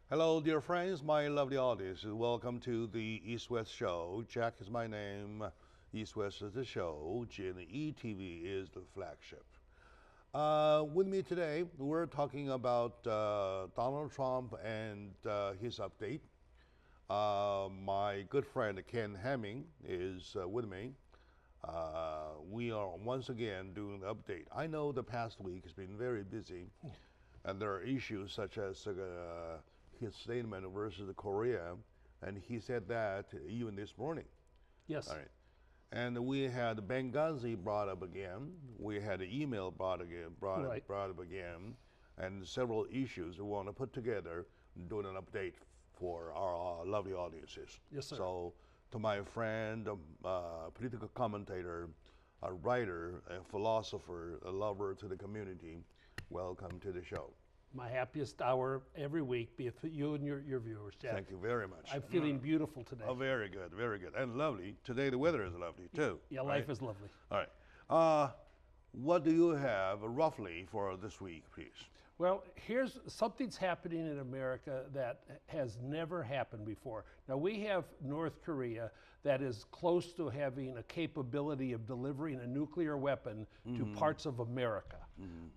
Hello, dear friends, my lovely audience. Welcome to the East-West Show. Jack is my name. East-West is the show. G&E TV is the flagship. With me today, we're talking about Donald Trump and his update. My good friend Ken Hemming is with me. We are once again doing the update. I know the past week has been very busy, and there are issues such as his statement versus Korea, and he said that even this morning. Yes. All right. And we had Benghazi brought up again. We had an email brought up again, and several issues we want to put together, doing an update for our lovely audiences. Yes, sir. So, to my friend, political commentator, a writer, a philosopher, a lover to the community, welcome to the show. My happiest hour every week, be it for you and your viewers, Jack. Thank you very much. I'm feeling beautiful today. Oh, very good, and lovely. Today the weather is lovely too. Yeah, life is lovely. All right. What do you have roughly for this week, please? Well, here's something's happening in America that has never happened before. Now, we have North Korea that is close to having a capability of delivering a nuclear weapon to parts of America,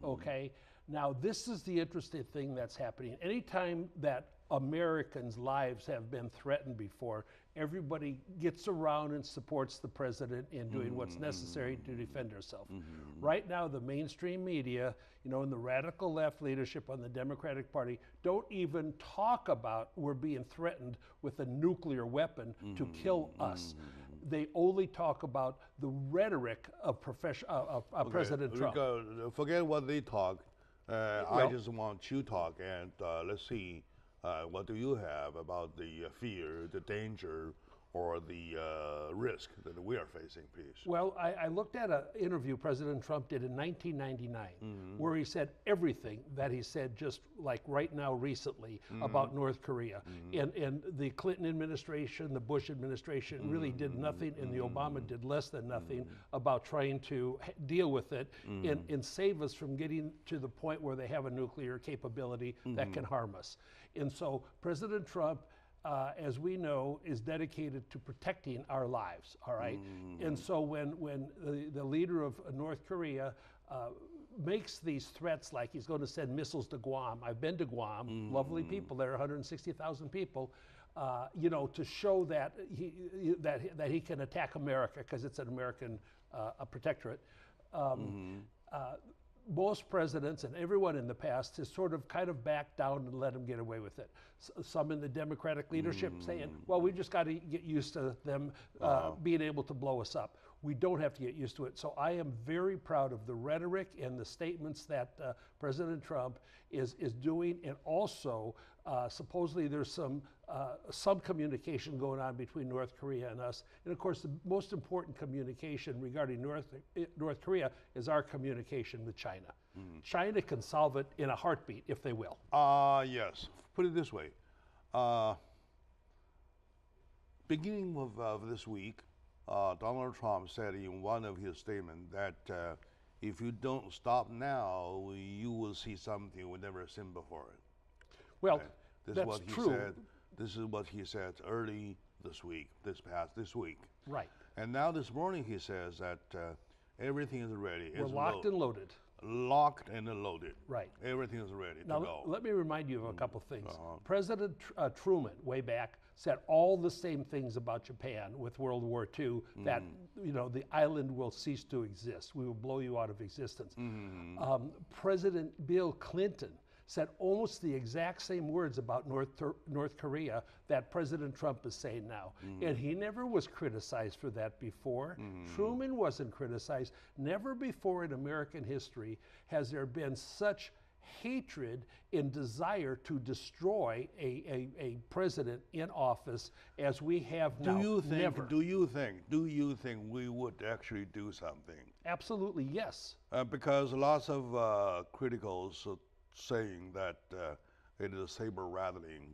okay? Now, this is the interesting thing that's happening. Anytime that Americans' lives have been threatened before, everybody gets around and supports the president in doing what's necessary to defend ourselves. Right now, the mainstream media, you know, and the radical left leadership on the Democratic Party don't even talk about we're being threatened with a nuclear weapon to kill us. They only talk about the rhetoric of President Trump. Forget what they talk. I just want you to talk, and let's see, what do you have about the fear, the danger, or the risk that we are facing, please? Well, I looked at an interview President Trump did in 1999, where he said everything that he said just like right now recently about North Korea. And the Clinton administration, the Bush administration really did nothing, and the Obama did less than nothing about trying to deal with it and save us from getting to the point where they have a nuclear capability that can harm us. And so President Trump, as we know, is dedicated to protecting our lives, all right? And so when the leader of North Korea makes these threats like he's going to send missiles to Guam, I've been to Guam, lovely people there, 160,000 people, you know, to show that he can attack America because it's an American protectorate. Most presidents and everyone in the past has sort of kind of backed down and let them get away with it. Some in the Democratic leadership saying, well, we just got to get used to them being able to blow us up. We don't have to get used to it. So I am very proud of the rhetoric and the statements that President Trump is doing. And also, supposedly there's some communication going on between North Korea and us. And of course, the most important communication regarding North Korea is our communication with China. China can solve it in a heartbeat if they will. Yes. Put it this way. Beginning of this week, Donald Trump said in one of his statements that if you don't stop now, you will see something we've never seen before. Well, this that's is what he true. said. This is what he said early this week, this week. Right. And now this morning he says that everything is ready. We're locked and loaded. Locked and loaded. Right. Everything is ready now, to go. Let me remind you of a couple things. President Truman, way back, said all the same things about Japan with World War II, that, you know, the island will cease to exist. We will blow you out of existence. President Bill Clinton said almost the exact same words about North Korea that President Trump is saying now. And he never was criticized for that before. Truman wasn't criticized. Never before in American history has there been such hatred and desire to destroy a president in office as we have now. Do you think we would actually do something? Absolutely, yes. Because lots of criticals saying that it is saber rattling.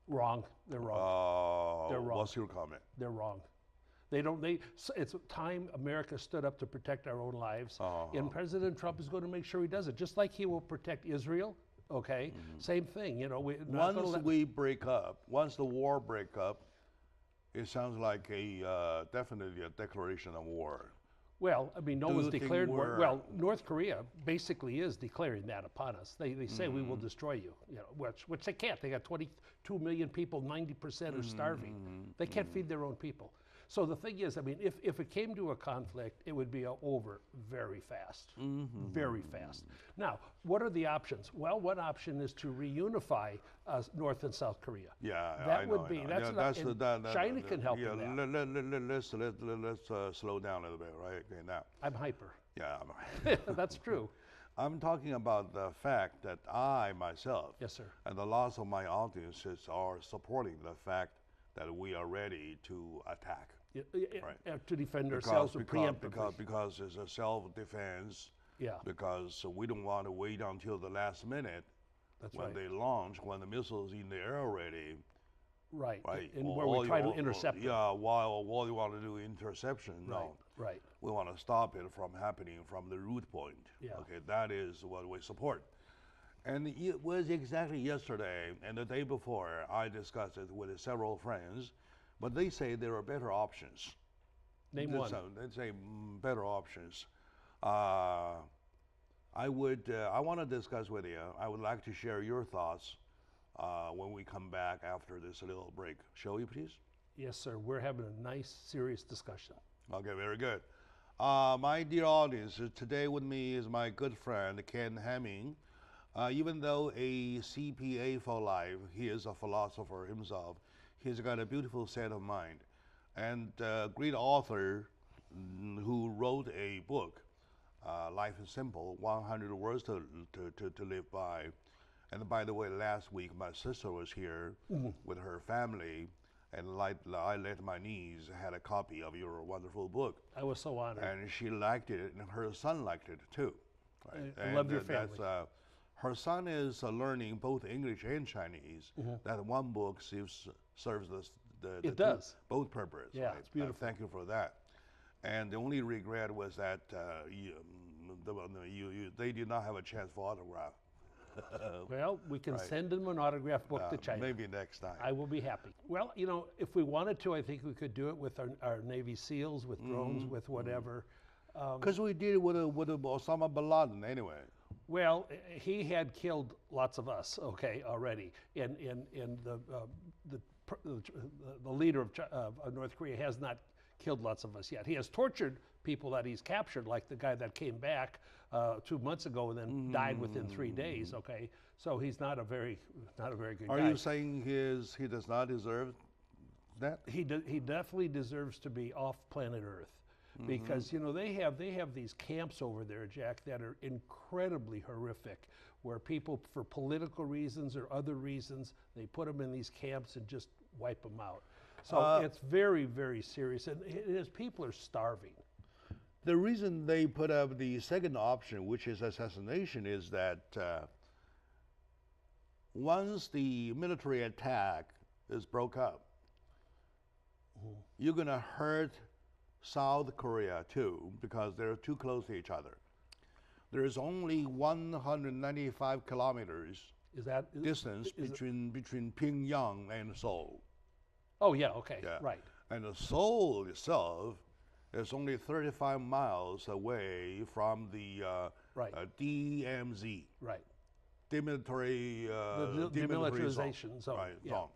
Wrong. They're wrong. They're wrong. What's your comment? They're wrong. It's time America stood up to protect our own lives, and President Trump is going to make sure he does it, just like he will protect Israel, okay? Same thing, you know. Once the war break up, it sounds like definitely a declaration of war. Well, I mean, no one's declared war. Well, North Korea basically is declaring that upon us. They say we will destroy you, you know, which they can't. They got 22 million people, 90% are starving. They can't feed their own people. So the thing is, I mean, if it came to a conflict, it would be over very fast, very fast. Now, what are the options? Well, one option is to reunify North and South Korea. Yeah, that would be. China can help in that. Let's slow down a little bit, right? Okay, now. I'm hyper. Yeah, that's true. I'm talking about the fact that I myself, yes, sir, and the lots of my audiences are supporting the fact that we are ready to attack. Right. To defend ourselves preemptively. Because it's a self-defense. Yeah. Because we don't want to wait until the last minute. That's when they launch, when the missile's in the air already. Right. And where we try to intercept it. Yeah, while you want to do interception, no. Right. We want to stop it from happening from the root point. Yeah. Okay, that is what we support. And it was exactly yesterday and the day before, I discussed it with several friends, but they say there are better options. Name one. They say better options. I want to discuss with you. I would like to share your thoughts when we come back after this little break. Shall we, please? Yes, sir. We're having a nice, serious discussion. Okay, very good. My dear audience, today with me is my good friend, Ken Hemming. Even though a CPA for life, he is a philosopher himself. He's got a beautiful set of mind, and a great author who wrote a book, Life is Simple, 100 Words to Live By. And by the way, last week my sister was here with her family, and I let my niece had a copy of your wonderful book. I was so honored. And she liked it, and her son liked it too. Right? I love your family. Her son is learning both English and Chinese. That one book serves both purposes. Yeah, right? It's beautiful. Thank you for that. And the only regret was that they did not have a chance for autograph. Well, we can send them an autograph book to China. Maybe next time. I will be happy. Well, you know, if we wanted to, I think we could do it with our Navy SEALs, with drones, with whatever. Because we did it with Osama bin Laden anyway. Well, he had killed lots of us, okay, already. And the leader of North Korea has not killed lots of us yet. He has tortured people that he's captured, like the guy that came back 2 months ago and then died within 3 days. Okay, so he's not a very good guy. Are you saying he does not deserve that? He definitely deserves to be off planet Earth. Because you know they have these camps over there, Jack, that are incredibly horrific, where people, for political reasons or other reasons, they put them in these camps and just wipe them out. So it's very, very serious, and people are starving. The reason they put up the second option, which is assassination, is that once the military attack is broke up, you're going to hurt South Korea too, because they're too close to each other. There's only 195 kilometers distance between Pyongyang and Seoul. Oh yeah, okay, yeah. Right. And Seoul itself is only 35 miles away from the DMZ. Right. Demilitarization zone. Right. Zone.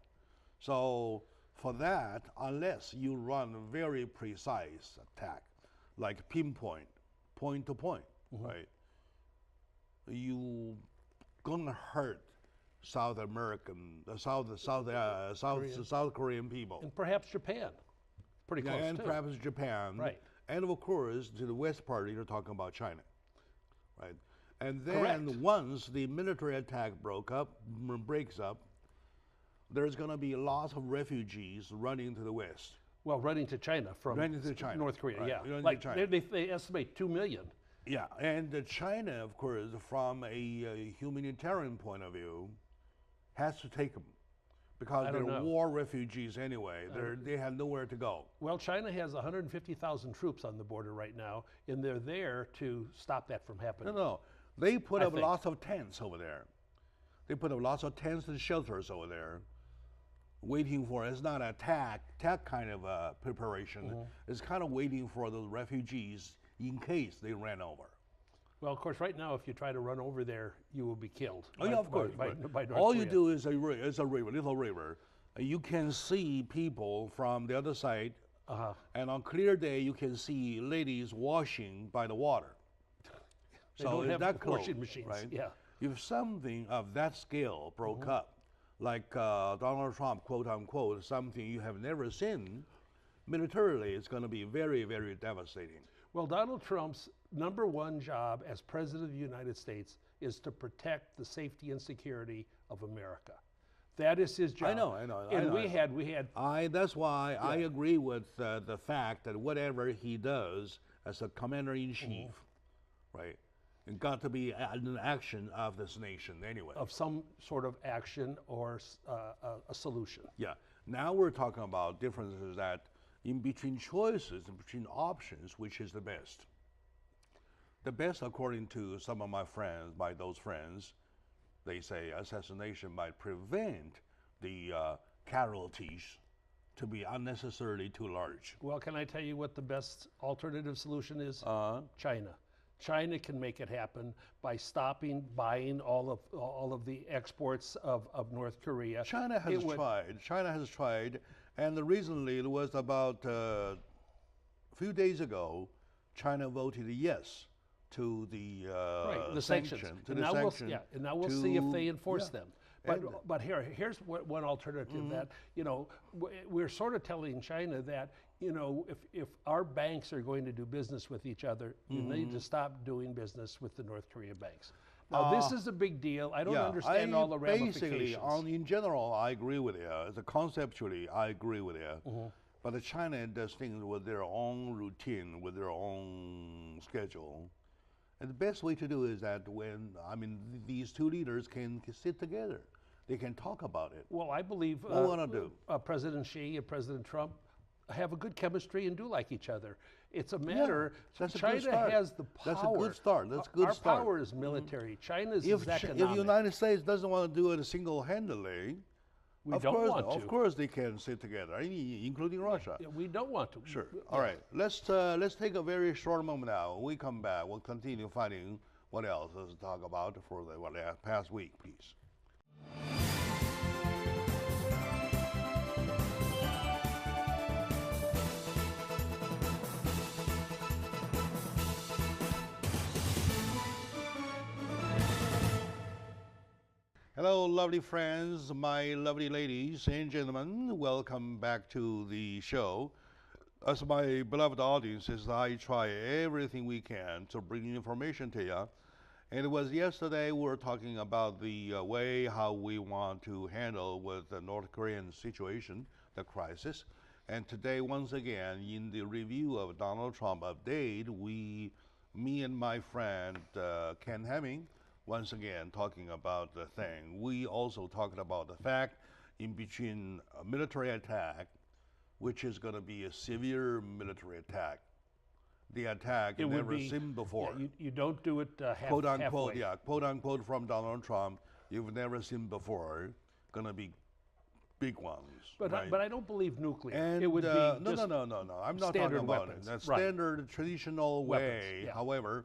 So for that, unless you run a very precise attack, like pinpoint, point to point, right, you gonna hurt South Korean people, and perhaps Japan, pretty close. And perhaps Japan, right? And of course, to the west part, you're talking about China, right? And then once the military attack breaks up, there's going to be lots of refugees running to the west. Well, running to China from North Korea, right. Yeah. Like they estimate 2 million. Yeah, and China, of course, from a humanitarian point of view, has to take them because they're war refugees anyway. They have nowhere to go. Well, China has 150,000 troops on the border right now, and they're there to stop that from happening. No, they put up lots of tents over there. They put up lots of tents and shelters over there, waiting for, it's not an attack kind of preparation. It's kind of waiting for the refugees in case they ran over. Well, of course, right now, if you try to run over there, you will be killed. Oh, yeah, of course. By North All Korea. you do is a river, little river. You can see people from the other side, and on clear day, you can see ladies washing by the water. They So don't it's have that close, washing machines. right? Yeah. If something of that scale broke up, like Donald Trump, quote unquote, something you have never seen, militarily, it's going to be very, very devastating. Well, Donald Trump's #1 job as President of the United States is to protect the safety and security of America. That is his job. I know. And we had. That's why I agree with the fact that whatever he does as a commander-in-chief, right, it got to be an action of this nation anyway. Of some sort of action or a solution. Yeah. Now we're talking about differences that in between choices, in between options, which is the best? The best, according to some of my friends, by those friends, they say assassination might prevent the casualties to be unnecessarily too large. Well, can I tell you what the best alternative solution is? China. China can make it happen by stopping buying all of the exports of North Korea. China has tried. China has tried, and recently it was about a few days ago, China voted yes to the sanctions. And now we'll see if they enforce them. But here's one alternative that, we're sort of telling China that, if our banks are going to do business with each other, you need to stop doing business with the North Korea banks. Now, this is a big deal. I don't understand all the ramifications. Basically, in general, I agree with you. Conceptually, I agree with you. But China does things with their own routine, with their own schedule. And the best way to do is that these two leaders can sit together. They can talk about it. Well, I believe President Xi and President Trump have a good chemistry and do like each other. It's a matter. China has the power. That's a good start. That's a good start. Our power is military. China's is economic. If the United States doesn't want to do it single-handedly, we don't want to. Of course, they can sit together, including Russia. Yeah, we don't want to. Sure. All right. Let's take a very short moment now. When we come back, we'll continue finding what else to talk about for the past week, please. Hello, lovely friends, my lovely ladies and gentlemen. Welcome back to the show. As my beloved audiences, I try everything we can to bring information to you. And it was yesterday we were talking about the way how we want to handle with the North Korean situation, the crisis. And today, once again, in the review of Donald Trump update, me and my friend Ken Hemming, once again talking about the thing. We also talked about the fact in between a military attack, which is going to be a severe military attack. The attack you never seen before. Yeah, you don't do it quote unquote, halfway. Yeah, quote unquote from Donald Trump. You've never seen before. Going to be big ones. But right? But I don't believe nuclear. And it would be no. I'm not talking about weapons. it. That standard traditional way. Yeah. However,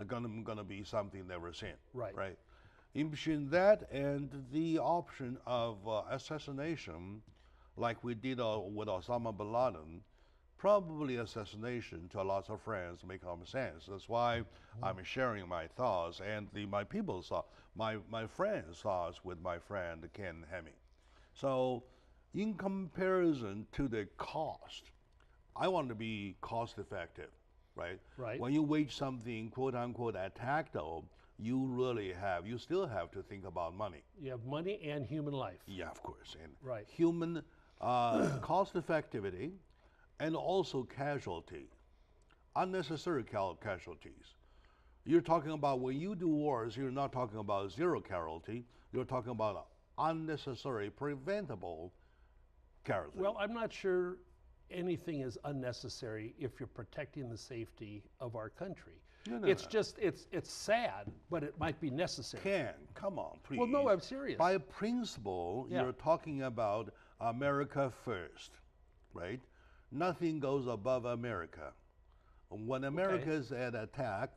gonna be something never seen. Right. In between that and the option of assassination, like we did with Osama bin Laden, probably assassination to lots of friends make common sense. That's why I'm sharing my thoughts and my people's thoughts, my friends' thoughts with my friend Ken Hemming. So, in comparison to the cost, I want to be cost effective. Right. When you wage something, quote unquote, attack, though, you still have to think about money. You have money and human life. Yeah, of course. And right. Human cost effectivity and also casualty, unnecessary casualties. You're talking about when you do wars, you're not talking about zero casualty, you're talking about unnecessary, preventable casualty. Well, I'm not sure anything is unnecessary if you're protecting the safety of our country. It's just, it's sad, but it might be necessary. Come on, please. Well, no, I'm serious. By principle, you're talking about America first, right? Nothing goes above America. When America is at attack,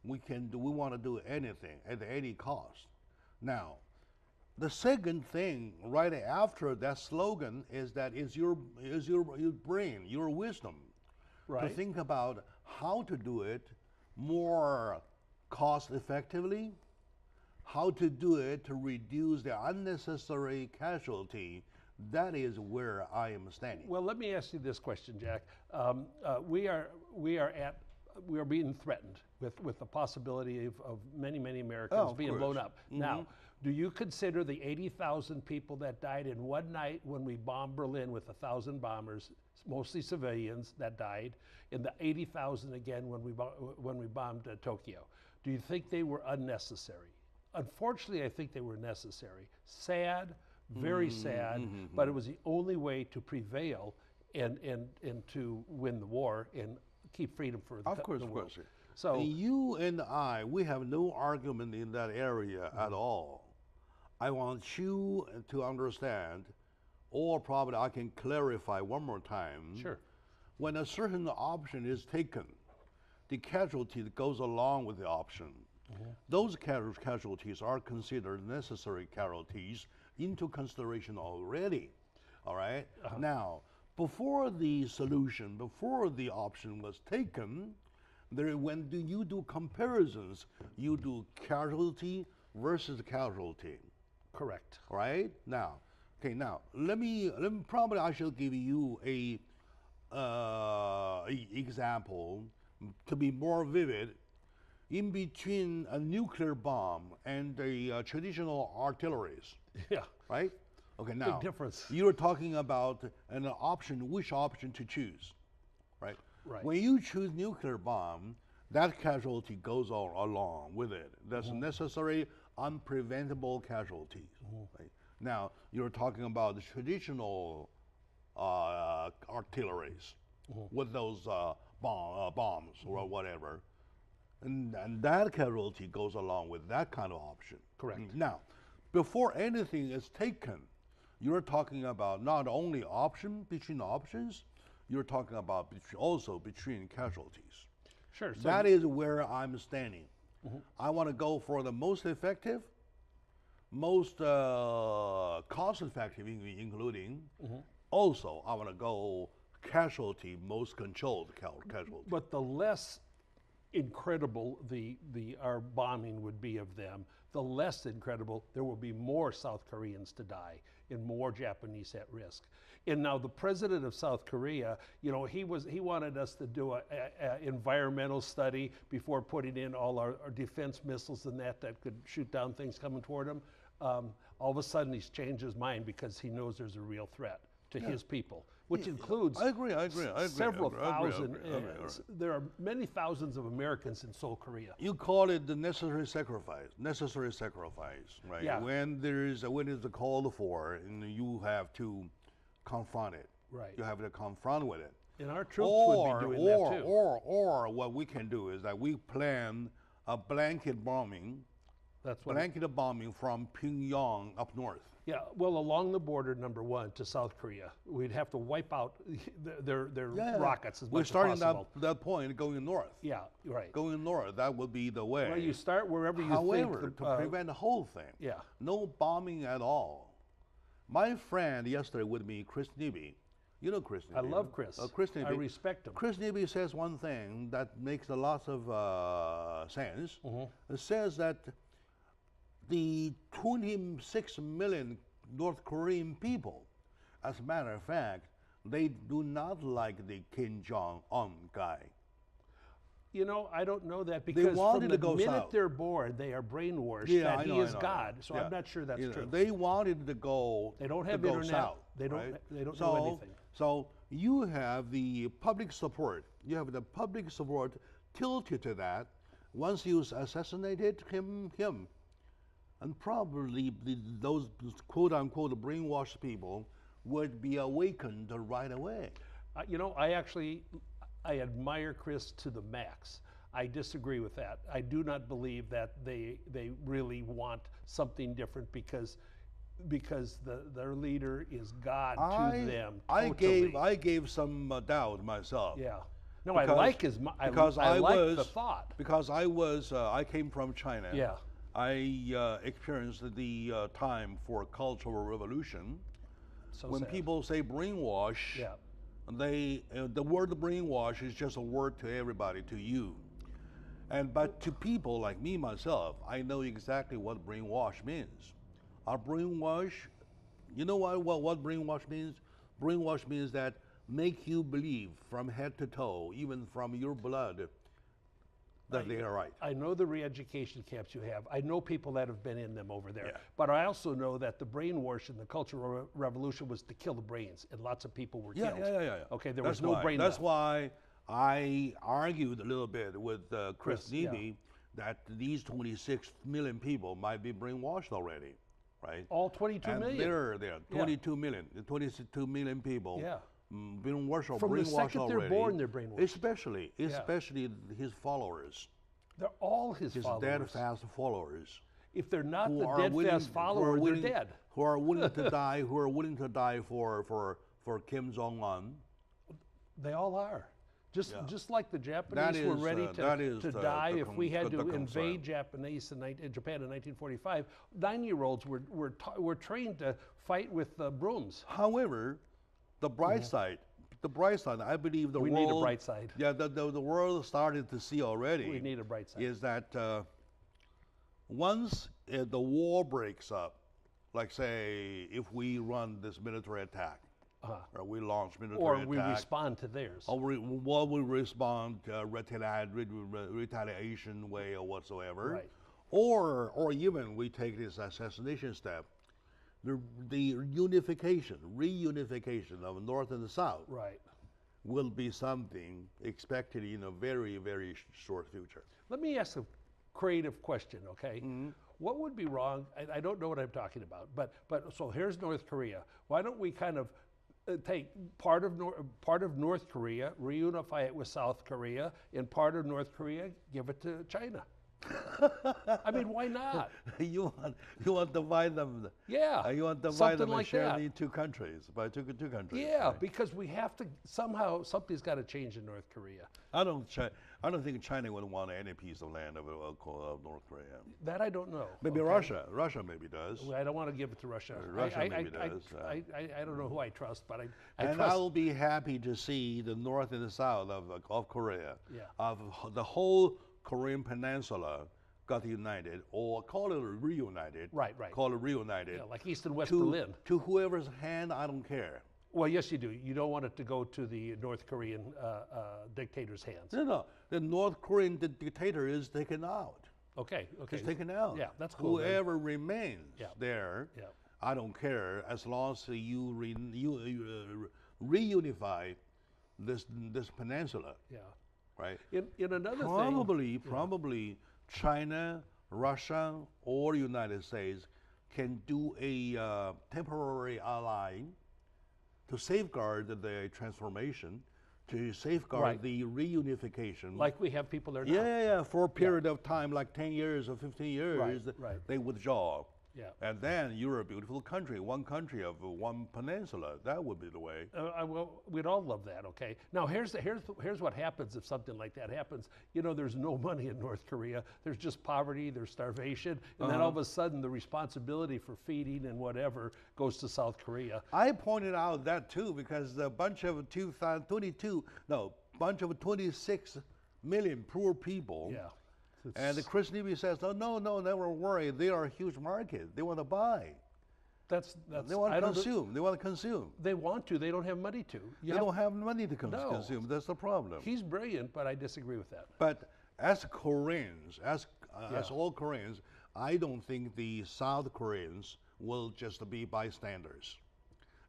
we want to do anything at any cost. Now, the second thing right after that slogan is that is your brain, your wisdom, to think about how to do it more cost effectively, how to do it to reduce the unnecessary casualty. That is where I am standing. Well, let me ask you this question, Jack. We are being threatened with the possibility of many Americans being blown up. Now, do you consider the 80,000 people that died in one night when we bombed Berlin with 1,000 bombers, mostly civilians that died, and the 80,000 again when we bombed Tokyo? Do you think they were unnecessary? Unfortunately, I think they were necessary. Sad, very sad, but it was the only way to prevail and to win the war and keep freedom for the world. Of course. So you and I, we have no argument in that area at all. I want you to understand, or probably I can clarify one more time. Sure. When a certain option is taken, the casualty that goes along with the option, those casualties are considered necessary casualties into consideration already. All right? Now, before the solution, before the option was taken, when you do comparisons, you do casualty versus casualty. Correct. Right? Now, let me probably I shall give you a example to be more vivid. In between a nuclear bomb and a traditional artilleries. Yeah. Right? Okay, now. Big difference. You're talking about an option, which option to choose, right? Right. When you choose nuclear bomb, that casualty goes along with it. That's necessary, unpreventable casualties. Right? Now, you're talking about the traditional artilleries with those bombs or whatever. And that casualty goes along with that kind of option. Correct. Now, before anything is taken, you're talking about not only option between options, you're talking about also between casualties. Sure. So that is where I'm standing. I want to go for the most effective, most cost-effective, including. Also, I want to go casualty, most controlled casualty. But the less incredible our bombing would be of them, the less incredible there will be more South Koreans to die and more Japanese at risk. And now the president of South Korea, he wanted us to do a environmental study before putting in all our defense missiles and that could shoot down things coming toward him. All of a sudden he's changed his mind because he knows there's a real threat to his people, which includes I agree. several thousand. There are many thousands of Americans in Seoul, Korea. You call it the necessary sacrifice, right? Yeah. When is the call for, and you have to confront it. Right. You have to confront with it. And our troops would be doing that too. Or what we can do is that we plan a blanket bombing. That's what blanket bombing from Pyongyang up north. Yeah, well, along the border, number one, to South Korea, we'd have to wipe out their rockets as much as possible. We're starting that point going north. Yeah, right. Going north, that would be the way. Well, you start wherever you think. However, to prevent the whole thing, no bombing at all. My friend yesterday with me, Chris Nibby, you know Chris Nibby. I love Chris. Chris Nibby. I respect him. Chris Nibby says one thing that makes a lot of sense. It says that the 26 million North Korean people, as a matter of fact, they do not like the Kim Jong-un guy. I don't know that because from the minute they're born, they are brainwashed that he is God. So I'm not sure that's true. They wanted to go. They don't have internet. South, they don't know anything. So you have the public support. You have the public support tilted to that. Once you assassinated him, and probably those quote-unquote brainwashed people would be awakened right away. I admire Chris to the max. I disagree with that. I do not believe that they really want something different because their leader is God to them. Totally. I gave some doubt myself. Yeah. No, I like the thought. Because I came from China. Yeah. I experienced the time for Cultural Revolution. So when sad. people say brainwash, Yeah. the word brainwash is just a word to everybody, to you. But to people like me, myself, I know exactly what brainwash means. A brainwash, you know what brainwash means? Brainwash means that make you believe from head to toe, even from your blood, that they are right. I know the re-education camps you have. I know people that have been in them over there. Yeah. But I also know that the brainwash in the Cultural Revolution was to kill the brains, and lots of people were killed. Yeah. Okay, there was no brain That's left. why I argued a little bit with Chris Neby that these 26 million people might be brainwashed already, right? All 22 and million. They're there, 22 million, 22 million people. Yeah. Brainwashed From the brainwashed second already. they're born, they're brainwashed. Especially his followers. They're all his followers. His steadfast followers. If they're not the dead-fast follower, they're dead. Who are willing to die? Who are willing to die for Kim Jong-un? They all are. Just like the Japanese were ready to die if we had to invade Japan in 1945. 9-year-olds were trained to fight with brooms. However, the bright side, I believe we need a bright side. Yeah, the world started to see already. We need a bright side. Is that once the war breaks up, like say if we run this military attack, or we launch military attack, or we respond to theirs, or we respond retaliation way or whatsoever, right. or even we take this assassination step. The reunification of North and the South right. will be something expected in a very, very short future. Let me ask a creative question, okay? Mm-hmm. What would be wrong? I don't know what I'm talking about, but so here's North Korea. Why don't we kind of take part of North Korea, reunify it with South Korea, and part of North Korea give it to China? I mean, why not? You want to divide them? Yeah. You want to divide them and share the two countries by two countries? Yeah, right? because we have to somehow something's got to change in North Korea. I don't think China would want any piece of land of North Korea. That I don't know. Maybe Russia. Russia maybe does. Well, I don't want to give it to Russia. Russia maybe does. I don't know who I trust, but I and trust. I'll be happy to see the North and the South of Korea, yeah. of the whole Korean Peninsula got united, or call it reunited. Right. Call it reunited. Yeah, like East and West Berlin. To whoever's hand, I don't care. Well, yes, you do. You don't want it to go to the North Korean dictator's hands. No. The North Korean dictator is taken out. Okay. He's taken out. Yeah, that's cool. Whoever remains there, yeah. I don't care, as long as you reunify this peninsula. Yeah. Right. In another probably China, Russia, or United States can do a temporary ally to safeguard the transformation, to safeguard the reunification. Like we have people there now. Yeah, for a period of time, like 10 years or 15 years, they withdraw. Yeah. And then you're a beautiful country, one country of one peninsula. That would be the way. Well, we'd all love that, okay? Now, here's what happens if something like that happens. You know, there's no money in North Korea. There's just poverty, there's starvation, and then all of a sudden the responsibility for feeding and whatever goes to South Korea. I pointed out that too, because a bunch of 26 million poor people. Yeah. And Chris Neby says, no, never worry. They are a huge market. They want to buy. They want to consume. They want to consume. They want to. They don't have money to. They don't have money to consume. That's the problem. He's brilliant, but I disagree with that. But as Koreans, as all Koreans, I don't think the South Koreans will just be bystanders.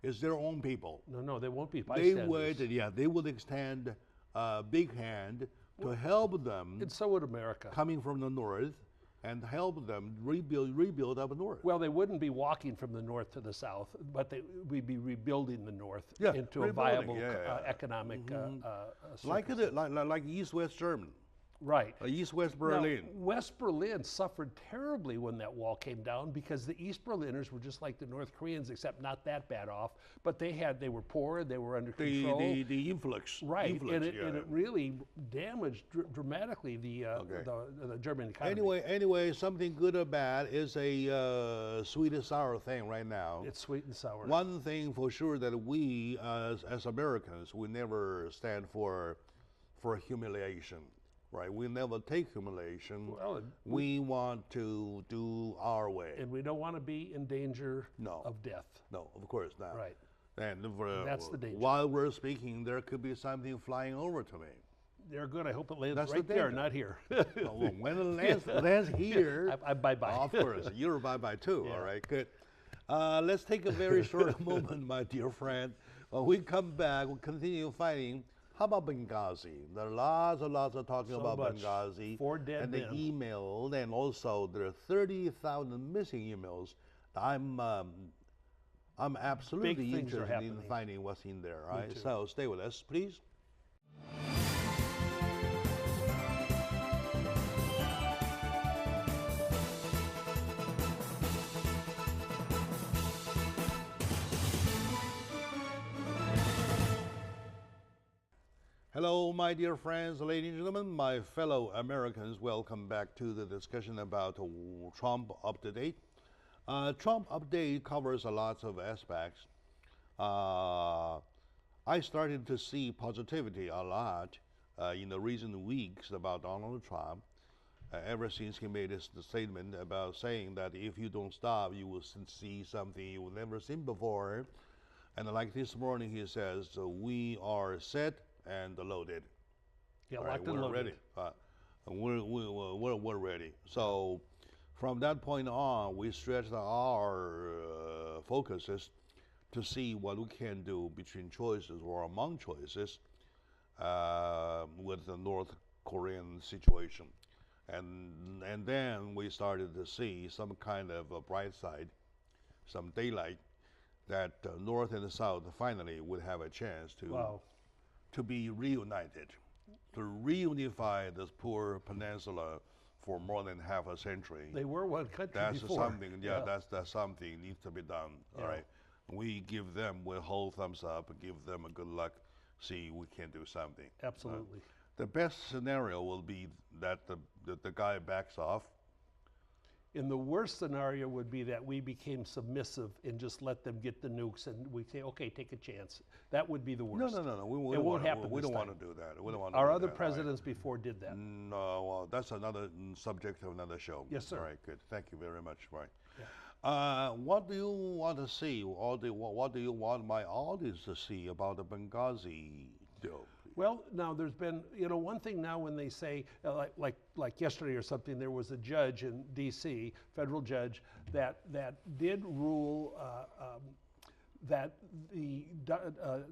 It's their own people. No, they won't be bystanders. They would extend a big hand to help them. And so would America. Coming from the north and help them rebuild up north. Well, they wouldn't be walking from the north to the south, but we'd be rebuilding the north into a viable economic like East-West Germany. Right. East-West Berlin. Now, West Berlin suffered terribly when that wall came down because the East Berliners were just like the North Koreans, except not that bad off. But they were poor, they were under control. The influx. Right, influx, and it really damaged dramatically the German economy. Anyway, something good or bad is a sweet and sour thing right now. It's sweet and sour. One thing for sure that we, as Americans, we never stand for humiliation. Right, we never take humiliation. Well, we want to do our way. And we don't want to be in danger of death. No, of course not. Right. And that's the danger. While we're speaking, there could be something flying over to me. They're good. I hope it lands right there, not here. Well, when it lands here, I bye-bye. Of course, you're bye-bye too. Yeah. All right, good. Let's take a very short moment, my dear friend. When we come back, we'll continue fighting. How about Benghazi? There are lots of talking about Benghazi. 4 dead and men. The email, and also there are 30,000 missing emails. I'm absolutely interested in finding what's in there. Right? So stay with us, please. Hello, my dear friends, ladies and gentlemen, my fellow Americans. Welcome back to the discussion about Trump update. Trump update covers a lot of aspects. I started to see positivity a lot in the recent weeks about Donald Trump. Ever since he made his statement about saying that if you don't stop, you will see something you will never seen before. And like this morning, he says, we are set and loaded. Yeah, locked and loaded. We're ready. So from that point on, we stretched our focuses to see what we can do between choices or among choices with the North Korean situation. And then we started to see some kind of a bright side, some daylight, that North and the South finally would have a chance to be reunited, to reunify this poor peninsula for more than half a century. They were one country before. That's something needs to be done. All right, we give them a whole thumbs up, give them a good luck. See, we can do something. Absolutely. The best scenario will be that the guy backs off. And the worst scenario would be that we became submissive and just let them get the nukes, and we say, okay, take a chance. That would be the worst. No. It won't happen. We don't want to do that. We don't want to. Our other presidents before did that. No, well, that's another subject of another show. Yes, sir. All right, good. Thank you very much. Right. Yeah. What do you want to see, or what do you want my audience to see about the Benghazi deal? Well, now there's been, one thing now when they say, like yesterday or something, there was a judge in D.C., federal judge, that did rule that the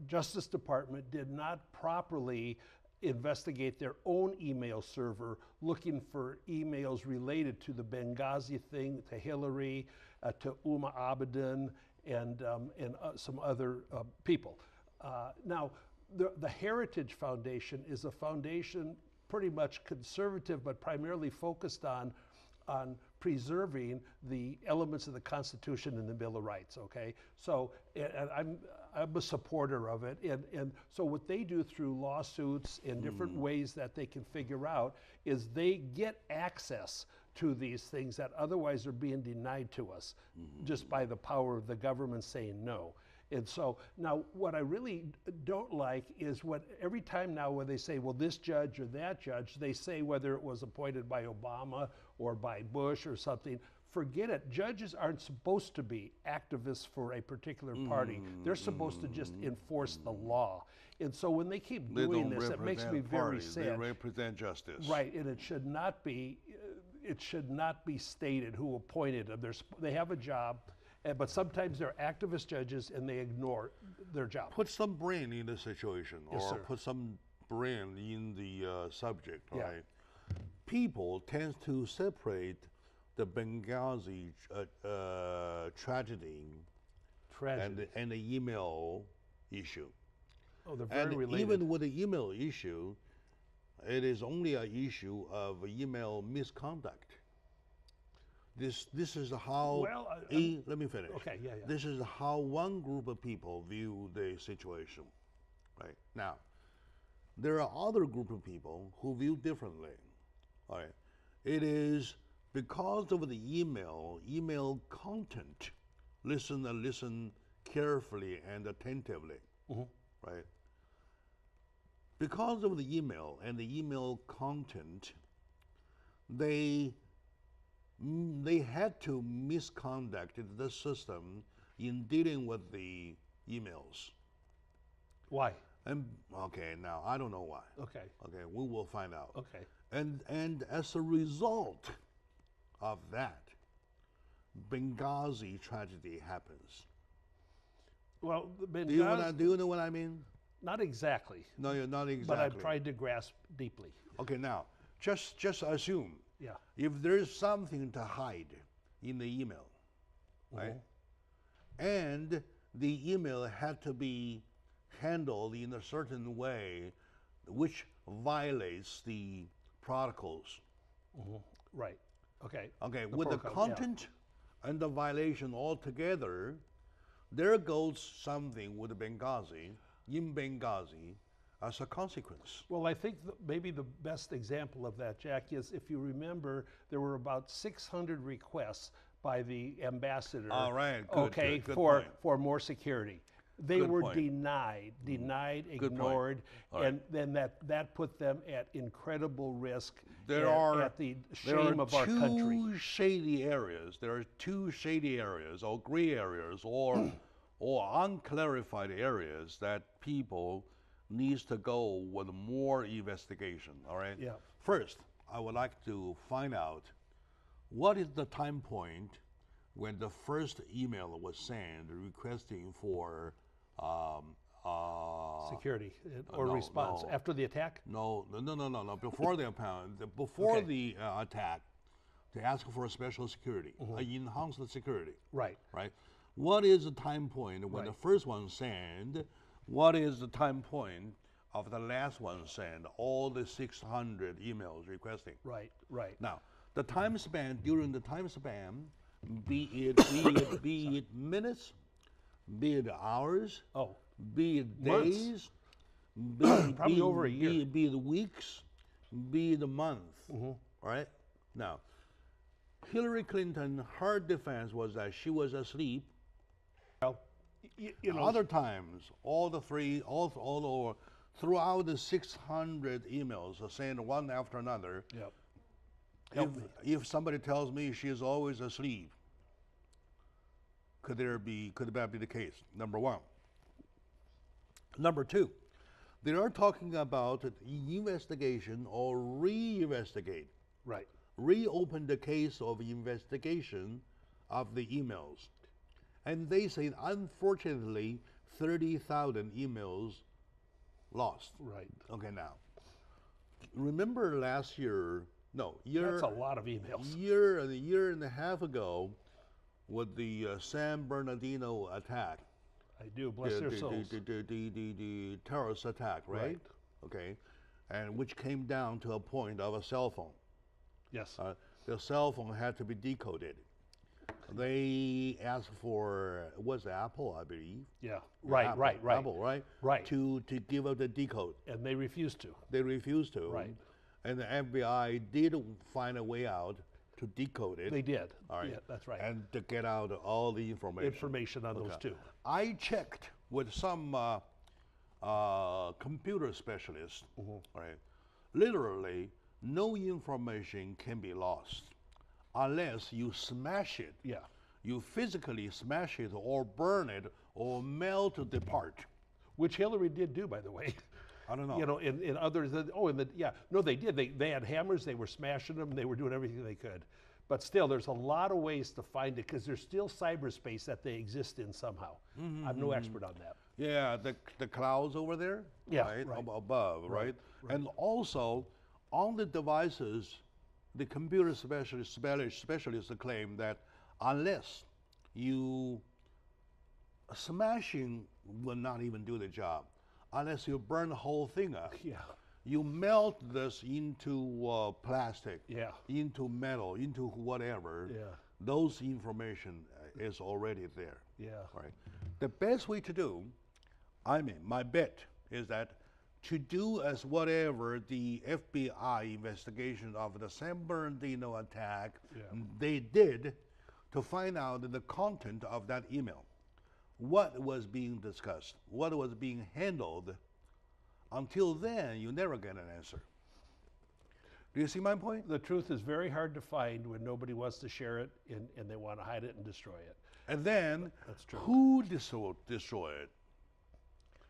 Justice Department did not properly investigate their own email server looking for emails related to the Benghazi thing, to Hillary, to Uma Abedin, and some other people. Now, the Heritage Foundation is a foundation pretty much conservative, but primarily focused on preserving the elements of the Constitution and the Bill of Rights. Okay, so and I'm a supporter of it, and so what they do through lawsuits and different ways that they can figure out is they get access to these things that otherwise are being denied to us just by the power of the government saying no. And so now what I really don't like is every time now when they say, well, this judge or that judge, they say whether it was appointed by Obama or by Bush or something. Forget it. Judges aren't supposed to be activists for a particular party. They're supposed to just enforce the law. And so when they keep doing this, it makes me very sad. They represent justice. Right, and it should not be stated who appointed them. They have a job. But sometimes they're activist judges and they ignore their job. Put some brain in the situation, Yes, or sir. put some brain in the subject, Yeah. right? People tend to separate the Benghazi tragedy and the email issue. Oh, they're very and related. even with the email issue, it is only an issue of email misconduct. This is how, Well, let me finish. Okay, yeah. This is how one group of people view the situation, right? Now, there are other group of people who view differently, all right? It is because of the email content, listen carefully and attentively, right? Because of the email and the email content, they had to misconduct the system in dealing with the emails. Why? And okay, now I don't know why. Okay. Okay, we will find out. Okay. And as a result of that, Benghazi tragedy happens. Well, Benghazi, Do you know what I mean? not exactly, No, you're not exactly. but I've tried to grasp deeply. Okay, now just assume Yeah. if there's something to hide in the email, right? And the email had to be handled in a certain way which violates the protocols. Right. Okay. Okay, with the protocol, yeah. content and the violation all together, there goes something with Benghazi, in Benghazi, as a consequence. Well, I think maybe the best example of that, Jack, is if you remember, there were about 600 requests by the ambassador. All right, good for point. for more security. They Good were point. denied, Good point. ignored, All and then that put them at incredible risk. There at the shame of our country. two shady areas. There are two shady areas, or gray areas, or unclarified areas that people needs to go with more investigation. All right. Yeah. First, I would like to find out what is the time point when the first email was sent requesting for Security or no, response no. after the attack. No. Before the before the attack, to ask for special security, enhanced security. Right. Right. What is the time point when the first one sent? What is the time point of the last one sent? All the 600 emails requesting. Right. Now, the time span during the time span, be it minutes, be it hours, be it days, Probably over a year. be it weeks, be it a month. Right? Now, Hillary Clinton, her defense was that she was asleep. Well, you know, Other times, all over, throughout the 600 emails are sent one after another. Yep. If somebody tells me she is always asleep, could that be the case? Number one. Number two, they are talking about investigation or re-investigate. Right. Reopen the case of investigation of the emails. And they say, unfortunately, 30,000 emails lost. Right. Okay, now, remember last year, That's a lot of emails. a year and a half ago, with the San Bernardino attack. I do, bless their souls. The terrorist attack, right? Okay, and which came down to a point of a cell phone. Yes. The cell phone had to be decoded. They asked for, was Apple, I believe. Yeah. Right. Apple, right? Right. To give out the decode. And they refused to. They refused to. Right. And the FBI did find a way out to decode it. They did. All right. Yeah, that's right. And to get out all the information. On those two. I checked with some computer specialists. Right. Literally, no information can be lost unless you smash it. Yeah. You physically smash it or burn it or melt it apart. Which Hillary did do, by the way. I don't know. You know, in others, they did. They had hammers, they were smashing them, they were doing everything they could. But still, there's a lot of ways to find it because there's still cyberspace that they exist in somehow. I'm no expert on that. Yeah, the clouds over there, Yeah, right, right. above, right? And also, on the devices, the computer specialists claim that unless you smashing will not even do the job, unless you burn the whole thing up. Yeah. You melt this into plastic, Yeah. into metal, into whatever. Yeah. Those information is already there. Yeah. Right. The best way to do, I mean, my bet is that to do as whatever the FBI investigation of the San Bernardino attack they did to find out the content of that email, what was being discussed, what was being handled. Until then, you never get an answer. Do you see my point? The truth is very hard to find when nobody wants to share it and they want to hide it and destroy it. And then, That's true. who destroy it?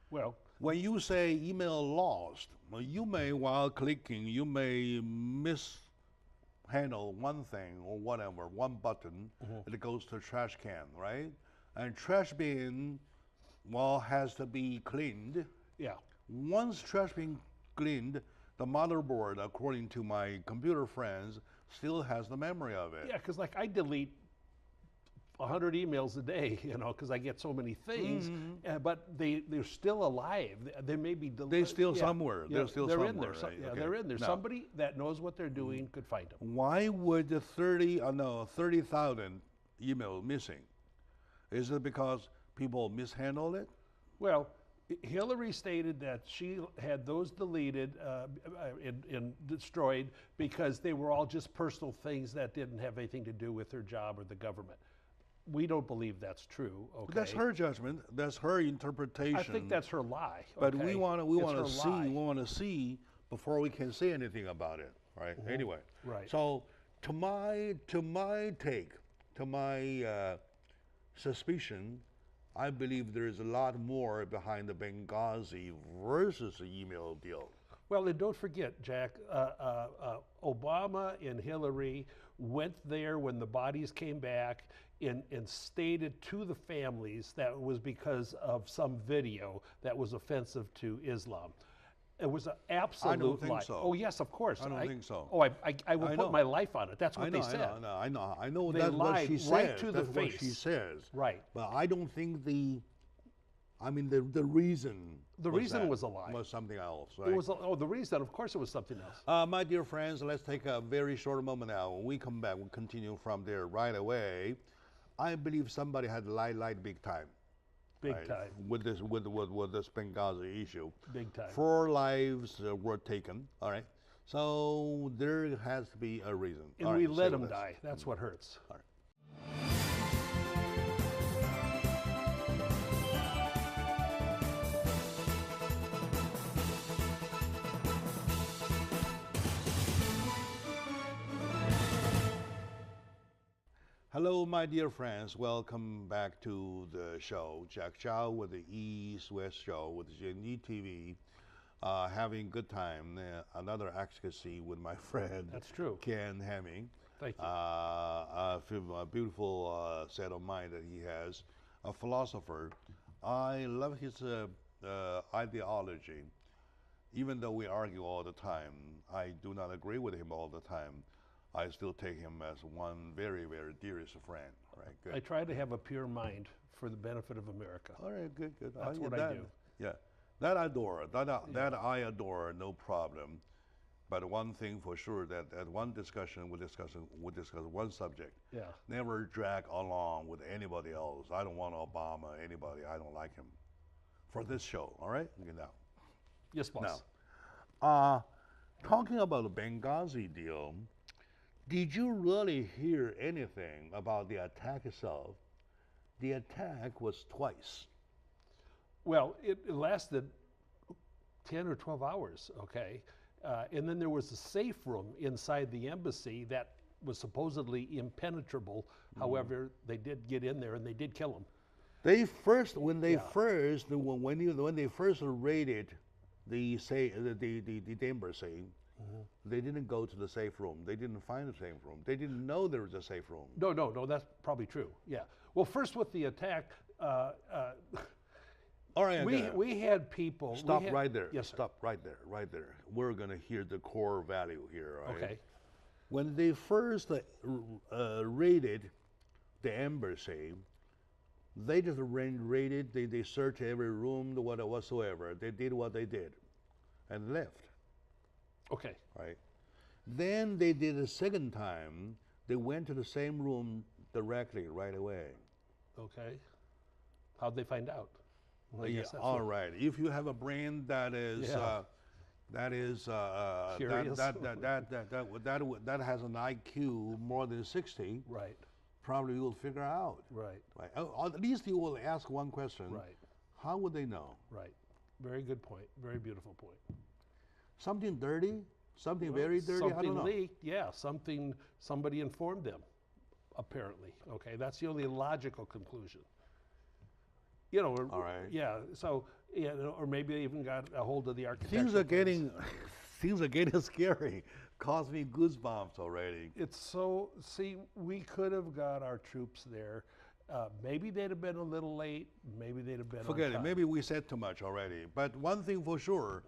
Well, when you say email lost, you may, while clicking, you may mishandle one thing or whatever, one button, and it goes to trash can, right? And trash bin, well, has to be cleaned. yeah. Once trash bin cleaned, the motherboard, according to my computer friends, still has the memory of it. Yeah, because like I delete 100 emails a day, you know, because I get so many things, but they're still alive. They may be They're still somewhere. Yeah, they're still they're somewhere. in there. Right? Yeah, Okay. they're in there. Now, Somebody that knows what they're doing could find them. why would the 30,000 email missing? Is it because people mishandled it? Well, Hillary stated that she had those deleted and destroyed because they were all just personal things that didn't have anything to do with her job or the government. We don't believe that's true. Okay, But that's her judgment. That's her interpretation. I think that's her lie. But okay? we want It's her lie. to see before we can say anything about it, right? Anyway, Right. So to my suspicion, I believe there is a lot more behind the Benghazi versus the email deal. Well, and don't forget, Jack, Obama and Hillary went there when the bodies came back and stated to the families that it was because of some video that was offensive to Islam. It was an absolute I don't think lie. so. Oh, yes, of course. I don't think so. Oh, I will I put know. my life on it. That's what they said. I know They that's what lied she says. right to the that's what she face. says. Right. But I don't think the reason. Was a lie. Was something else, right? It was the reason. Of course, it was something else. My dear friends, let's take a very short moment now. When we come back, we'll continue from there right away. I believe somebody had lied big time. Big right, time. with this Benghazi issue. Big time. 4 lives were taken. All right, so there has to be a reason. And All we right, let stay them with us. die. That's what hurts. All right. Hello, my dear friends. Welcome back to the show. Jack Chow with the East West Show with G&E TV. Having a good time. Another advocacy with my friend. That's true. Ken Hemming. Thank you. A beautiful set of mind that he has. A philosopher. I love his ideology. Even though we argue all the time, I do not agree with him all the time. I still take him as one very, very dearest friend. All right, good. I try to have a pure mind for the benefit of America. All right, good. That's what I do. Yeah, that I adore. That I adore, no problem. But one thing for sure, that at one discussion, we discuss one subject. Yeah. Never drag along with anybody else. I don't want Obama, anybody. I don't like him. For this show, all right? Now. Yes, boss. Now, talking about the Benghazi deal, did you really hear anything about the attack itself? The attack was twice. Well, it lasted 10 or 12 hours, okay? And then there was a safe room inside the embassy that was supposedly impenetrable. However, they did get in there and they did kill him. When they first raided the embassy, they didn't go to the safe room. They didn't find the safe room. They didn't know there was a safe room. No, that's probably true. Yeah. Well, first with the attack, all right, we had people. Stop right there. Yes, sir. Stop right there. We're going to hear the core value here. Right? Okay. When they first raided the embassy, they just raided. They searched every room, whatsoever. They did what they did, and left. Okay. right? Then they did a second time. They went to the same room directly right away. Okay. How'd they find out? Well, I Yeah, guess that's all what- right. If you have a brain that is Yeah. Curious. that has an IQ more than 60, Right. probably you will figure out. Right. Right. At least you will ask one question. Right. How would they know? Right. Very good point. Very beautiful point. Something dirty? Something Well, very dirty? I don't Something know. leaked. Yeah. Something. Somebody informed them. Apparently. Okay. That's the only logical conclusion. You know. All right. Yeah. So. Yeah. Or maybe they even got a hold of the architect. Things are getting scary. Caused me goosebumps already. It's so, see, we could have got our troops there. Maybe they'd have been a little late. Maybe they'd have been Forget on it. time. Maybe we said too much already. But one thing for sure,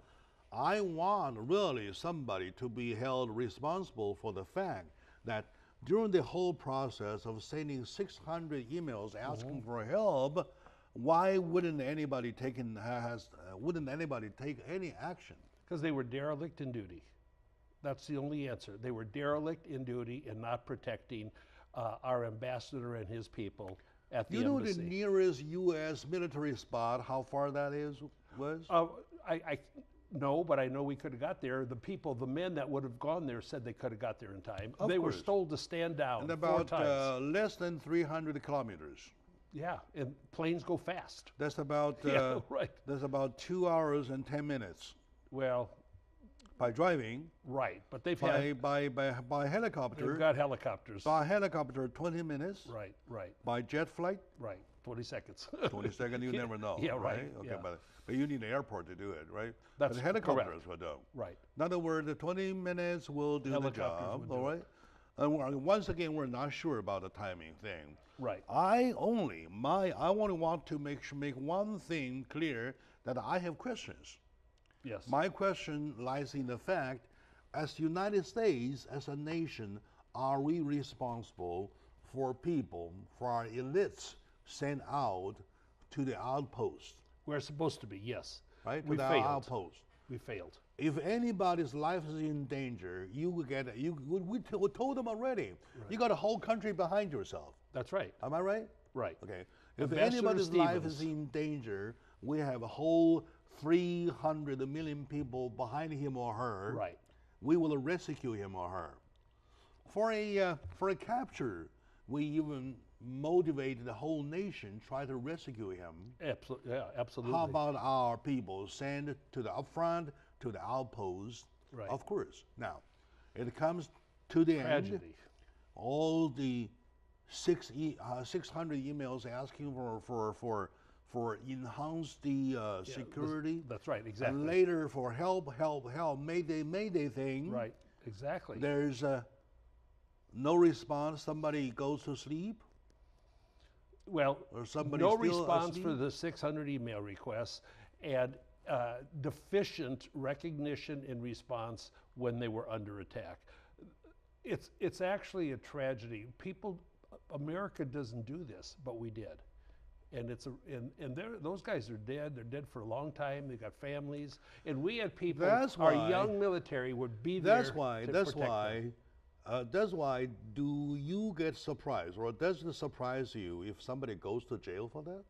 I want really somebody to be held responsible for the fact that during the whole process of sending 600 emails asking for help, why wouldn't anybody take any action? Because they were derelict in duty. That's the only answer. They were derelict in duty in not protecting our ambassador and his people at the You know embassy. the nearest U.S. military spot, how far that was? I no, but I know we could have got there. The men that would have gone there said they could have got there in time. Of They were course. told to stand down And 4 about times. less than 300 kilometers. Yeah, and planes go fast. That's about Yeah, right. That's about 2 hours and 10 minutes Well, by driving. right, but they've had By helicopter. they've got helicopters. By helicopter, 20 minutes. Right, right, By jet flight, right. 20 seconds. 20 seconds. You never know. Yeah, right, Okay, yeah. but you need an airport to do it, right? That's but helicopters correct. will do. Right. In other words, the 20 minutes will do the Helicopters job. would do All right. And once again, we're not sure about the timing thing. Right. I only want to make one thing clear, that I have questions. Yes. My question lies in the fact, as the United States, as a nation, are we responsible for people, for our elites sent out to the outpost, We're supposed to be, yes. right? To We the failed. outpost. We failed. If anybody's life is in danger, we told them already. You got a whole country behind yourself. That's right. Am I right? Right. Okay. If Ambassador anybody's life Stevens. is in danger, we have a whole 300 million people behind him or her. Right. We will rescue him or her. For a capture, we even motivate the whole nation, try to rescue him. Yeah, absolutely. How about our people send to the upfront, to the outpost? Right. Of course. Now, it comes to the end. Tragedy. All the 600 emails asking for enhanced security. That's right, exactly. And later for help, mayday thing. Right, exactly. There's no response. Somebody goes to sleep. Well, Or somebody no still response for asleep? the 600 email requests, and deficient recognition and response when they were under attack. It's actually a tragedy. America doesn't do this, but we did. And those guys are dead. They're dead for a long time. They've got families, and we had people. That's our why- young military would be there. That's why. to That's protect why. them. That's why. Do you get surprised, or does it surprise you if somebody goes to jail for that?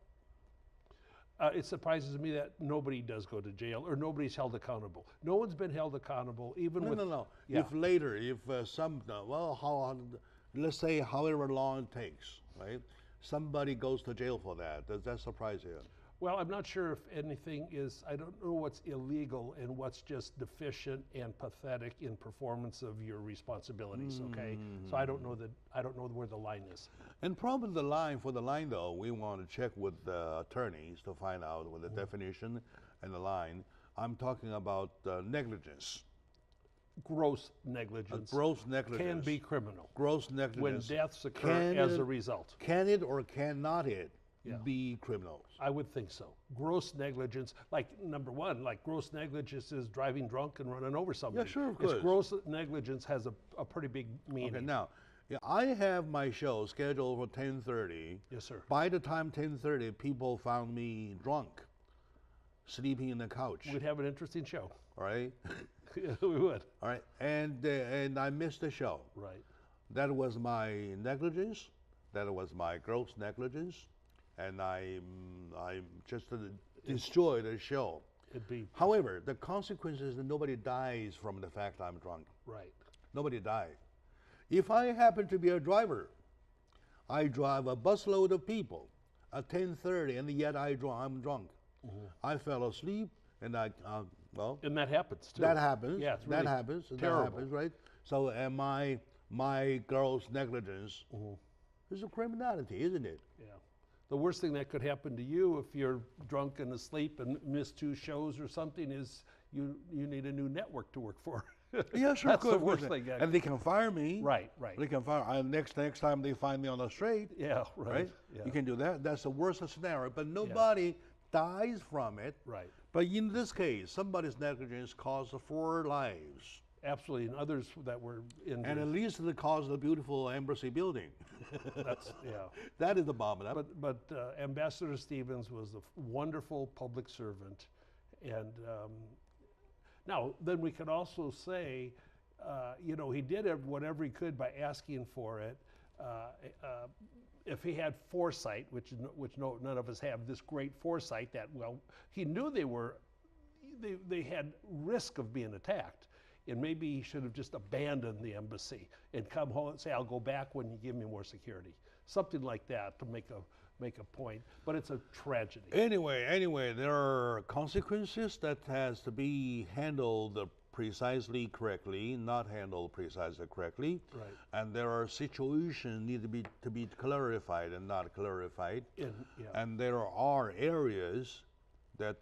It surprises me that nobody does go to jail or nobody's held accountable. No one's been held accountable, even with. No. Yeah. If later, let's say however long it takes, right? Somebody goes to jail for that. Does that surprise you? Well, I'm not sure if anything is. I don't know what's illegal and what's just deficient and pathetic in performance of your responsibilities. Okay, so I don't know that. I don't know where the line is. And probably for the line though, we want to check with the attorneys to find out what the definition and the line. I'm talking about negligence. Gross negligence. Gross negligence. Can be criminal Gross when negligence. deaths occur Can as it- a result. Can it or cannot it Yeah. be criminals? I would think so. Gross negligence, like number one, like gross negligence is driving drunk and running over somebody. sure, of It's course. gross negligence has a pretty big meaning. Okay, now, I have my show scheduled for 10:30. Yes, sir. By the time 10:30, people found me drunk. sleeping in the couch. We'd have an interesting show. All right. We would. All right. And I missed the show. Right. That was my negligence. That was my gross negligence, and I just destroyed the show. However, the consequence is that nobody dies from the fact I'm drunk. Right. Nobody died. If I happen to be a driver, I drive a busload of people at 10:30, and yet I'm drunk. I fell asleep, and well. And that happens too. That happens. Yeah, it's really that happens. terrible. That happens, right? So, and my girl's negligence is a criminality, isn't it? Yeah. The worst thing that could happen to you if you're drunk and asleep and miss 2 shows or something is you need a new network to work for. Yeah, sure. That's the worst thing. And they can fire me. Right, right. They can fire. Next time they find me on the street. Yeah, right. Yeah. You can do that. That's the worst scenario. But nobody dies from it. Right. But in this case, somebody's negligence caused 4 lives. Absolutely, and others that were injured. And at least it caused the beautiful embassy building. That's That is the bomb. But Ambassador Stevens was a wonderful public servant, and now then we could also say, he did whatever he could by asking for it. If he had foresight, which none of us have, this great foresight that he knew they had risk of being attacked. And maybe he should have just abandoned the embassy and come home and say, "I'll go back when you give me more security." Something like that to make a point. But it's a tragedy. Anyway, there are consequences that has to be handled precisely correctly, not handled precisely correctly. Right. And there are situations need to be clarified and not clarified. And there are areas that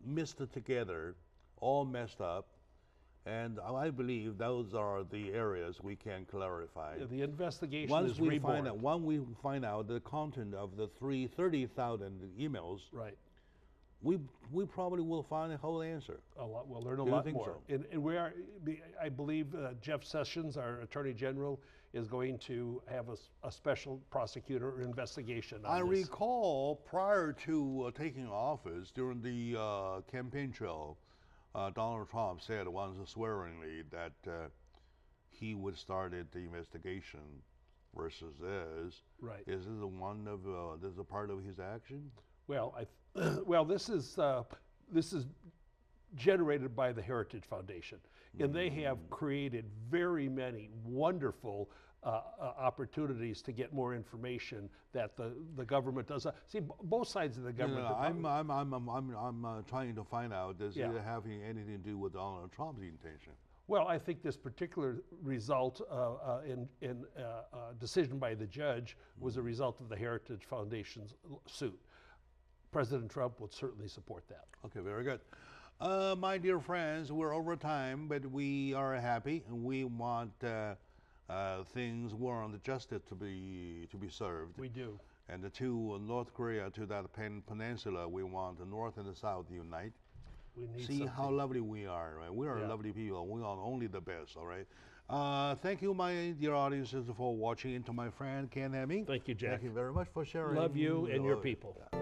mixed together, all messed up. And I believe those are the areas we can clarify. The investigation Once is we reborn. we find out the content of the 30,000 emails, right, we probably will find a whole answer. A lot. We'll learn a Do you lot think more. so? And we are. I believe Jeff Sessions, our Attorney General, is going to have a special prosecutor investigation on I this. recall prior to taking office during the campaign trail. Donald Trump said once swearingly that he would start the investigation versus this. Right. Is this a part of his action? Well, this is generated by the Heritage Foundation, and they have created very many wonderful opportunities to get more information that the government does. See, both sides of the government. I'm trying to find out, does it having anything to do with Donald Trump's intention? Well, I think this particular result in decision by the judge was a result of the Heritage Foundation's suit. President Trump would certainly support that. Okay, very good. My dear friends, we're over time, but we are happy, and we want things warrant justice to be served. We do. And to North Korea, to that peninsula, we want the North and the South to unite. We need See how lovely we are, right? We are lovely people. We are only the best, all right? Thank you, my dear audiences, for watching. And to my friend Ken Hemming. Thank you, Jack. Thank you very much for sharing. Love you and your people. Yeah.